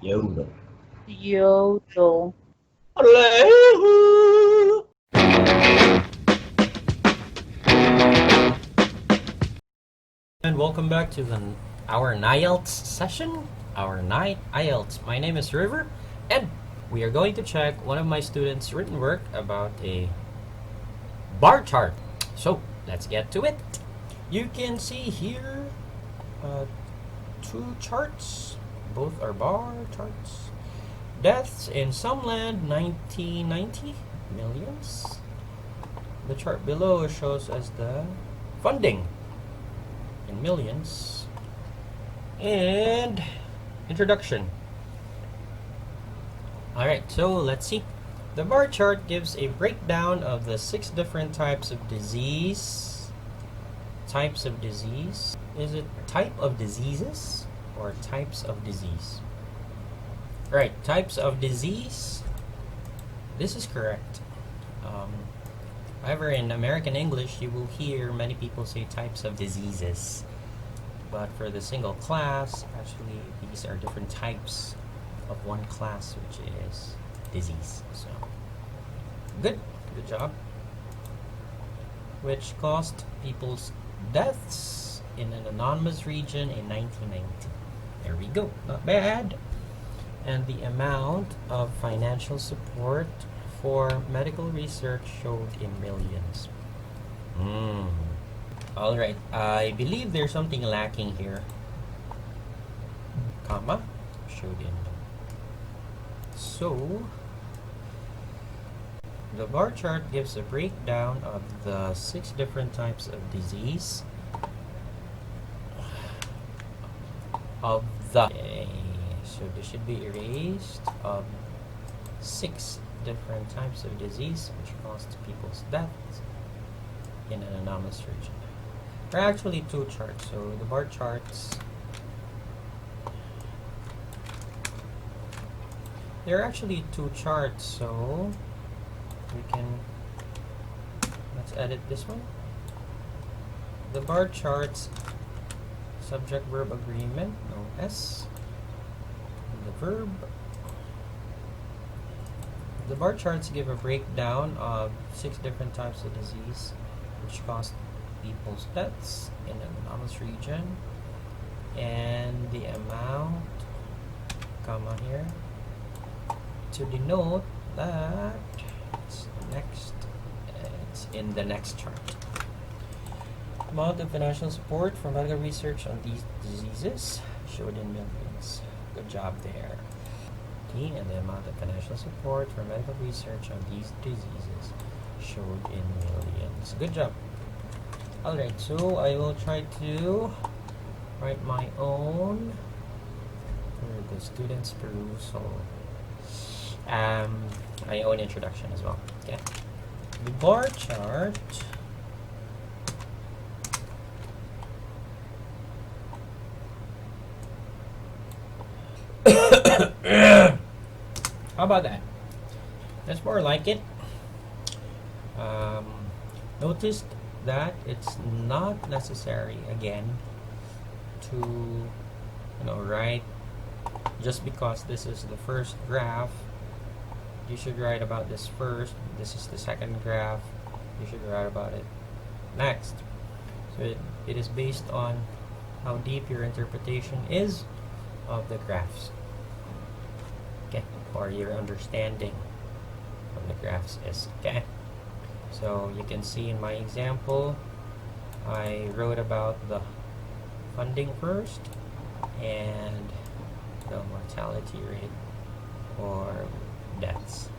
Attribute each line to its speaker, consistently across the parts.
Speaker 1: Yodel.
Speaker 2: Yodel.
Speaker 1: And welcome back to our NIELTS session, our night IELTS. My name is River, and we are going to check one of my students' written work about a bar chart. So let's get to it. You can see here two charts, both are bar charts. Deaths in some land 1990 millions. The chart below shows us the funding in millions. And introduction. Alright, so let's see. The bar chart gives a breakdown of the 6 different types of disease. Types of disease. Is it type of diseases or types of disease? Right, types of disease. This is correct. However, in American English, you will hear many people say types of diseases. But for the single class, actually, these are different types of one class, which is disease. So, good job. Which caused people's deaths in an anonymous region in 1990. There we go, not bad. And the amount of financial support for medical research showed in millions. Alright, I believe there's something lacking here. Comma, showed in. So, the bar chart gives a breakdown of the 6 different types of disease. So this should be erased. 6 different types of disease which caused people's deaths in an anonymous region. There are actually 2 charts, so the bar charts. There are actually 2 charts, so we can, let's edit this one. The bar charts, subject verb agreement, no S. The verb. The bar charts give a breakdown of 6 different types of disease which caused people's deaths in an anonymous region, and the amount, comma here, to denote that it's in the next chart. Amount of financial support for medical research on these diseases showed in millions. Good job there. And the amount of financial support for medical research on these diseases showed in millions. Good job. Alright, so I will try to write my own for the students' perusal. My own introduction as well. Okay. The bar chart how about that? That's more like it. Notice that it's not necessary again to write just because this is the first graph. You should write about this first. This is the second graph. You should write about it next. So it is based on how deep your interpretation is of the graphs. Okay, or your understanding of the graphs is. Okay, so you can see in my example, I wrote about the funding first and the mortality rate or deaths,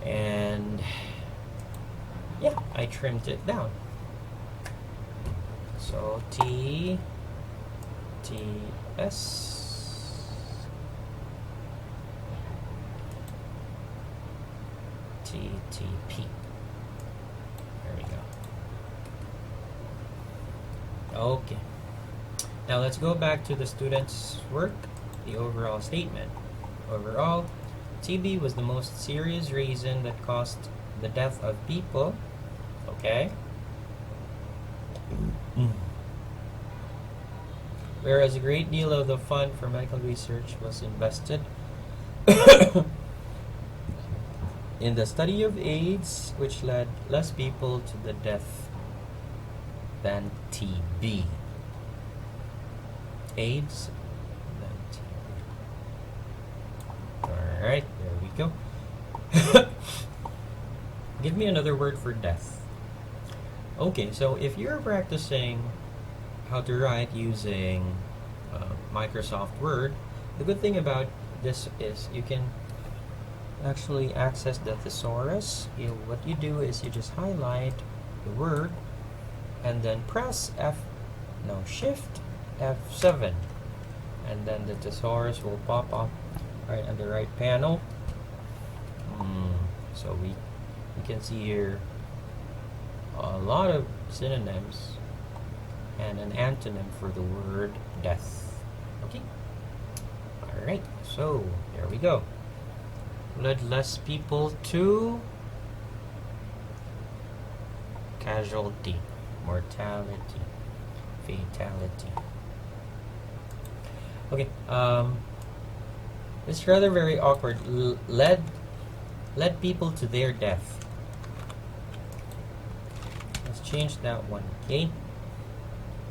Speaker 1: and yeah, I trimmed it down. So T S TTP. There we go. Okay. Now let's go back to the student's work, the overall statement. Overall, TB was the most serious reason that caused the death of people. Okay. Whereas a great deal of the fund for medical research was invested in the study of AIDS, which led less people to the death than TB. AIDS than TB. Alright, there we go. Give me another word for death. Okay, so if you're practicing how to write using Microsoft Word, the good thing about this is you can actually access the thesaurus. What you do is you just highlight the word and then press Shift F7, and then the thesaurus will pop up right on the right panel. So we can see here a lot of synonyms and an antonym for the word death. Okay. Alright, so there we go. Led less people to casualty, mortality, fatality. Okay, it's rather very awkward. Led people to their death. Let's change that one, okay?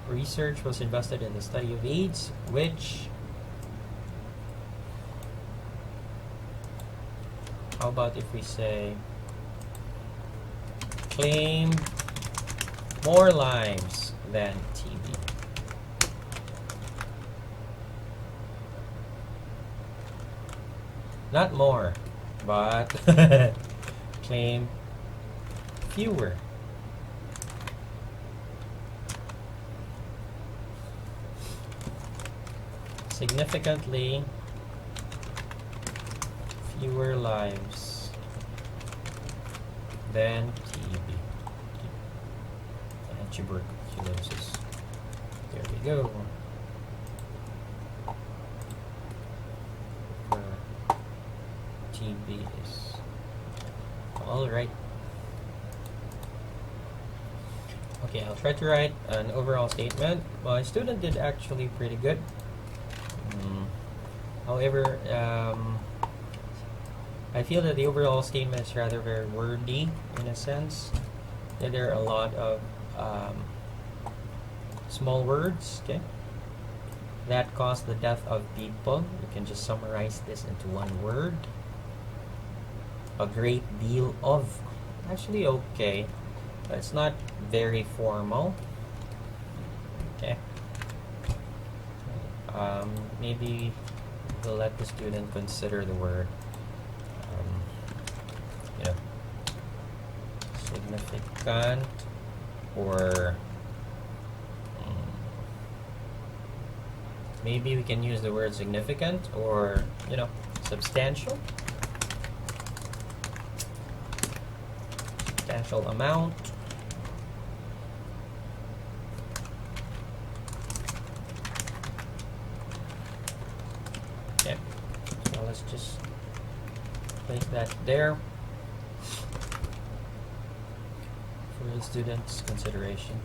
Speaker 1: Research was invested in the study of AIDS, which... How about if we say... claimed more lives than TB. Not more, but claim fewer. Significantly fewer lives than TB and tuberculosis. There we go. For TB is all right. Okay, I'll try to write an overall statement. My student did actually pretty good. However, I feel that the overall statement is rather very wordy in a sense. That there are a lot of small words, okay, that cause the death of people. You can just summarize this into one word. A great deal of. Actually, okay. But it's not very formal. Okay. Maybe we'll let the student consider the word significant or maybe we can use the word significant or substantial amount. Okay, so let's just place that there for the student's consideration.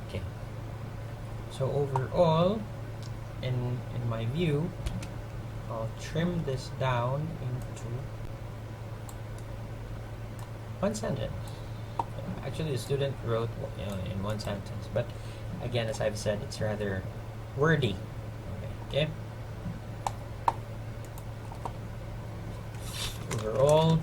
Speaker 1: Okay, so overall, in my view, I'll trim this down into one sentence. Actually, the student wrote in one sentence, but again, as I've said, it's rather wordy. Okay. Overall,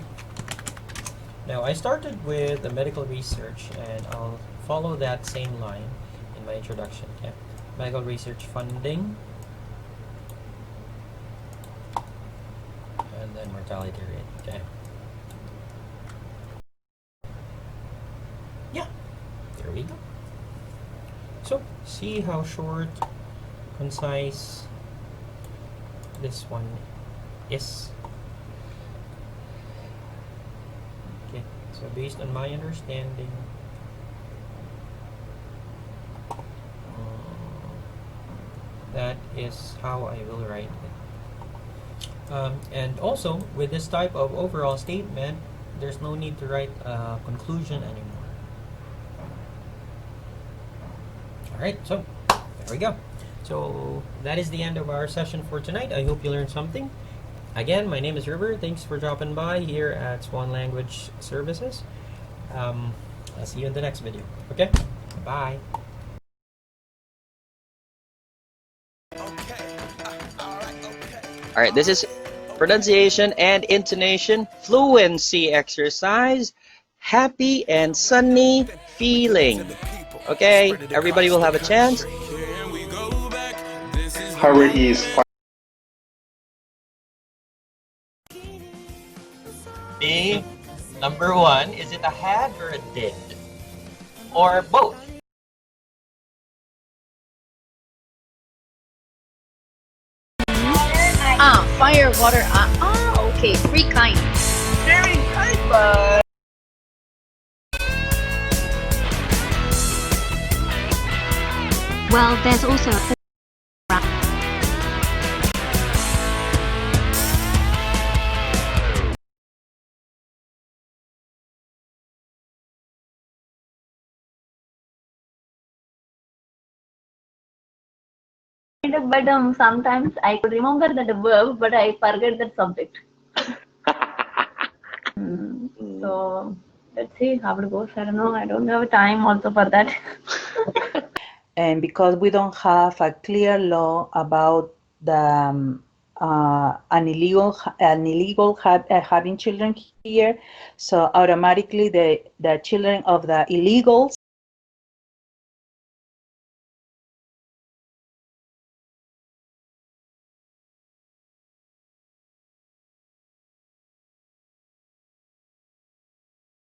Speaker 1: now I started with the medical research, and I'll follow that same line in my introduction. Okay. Medical research funding, and then mortality rate. Okay. Yeah, there we go. So, see how short, concise this one is. Okay, so based on my understanding, that is how I will write it. And also, with this type of overall statement, there's no need to write a conclusion anymore. All right, so there we go. So that is the end of our session for tonight. I hope you learned something. Again, my name is River. Thanks for dropping by here at Swan Language Services. I'll see you in the next video. Okay? Bye.
Speaker 3: All right, this is pronunciation and intonation fluency exercise. Happy and sunny feeling. Okay, everybody will have a chance.
Speaker 4: Harvard is
Speaker 1: B, number one, is it a had or a did? Or both?
Speaker 2: Fire, water. Okay. 3 kinds.
Speaker 1: Very good, bud.
Speaker 5: Well, there's also a
Speaker 2: But sometimes I could remember that verb, but I forget that subject. So let's see how it goes. I don't know. I don't have time also for that.
Speaker 6: And because we don't have a clear law about the having children here, so automatically the children of the illegals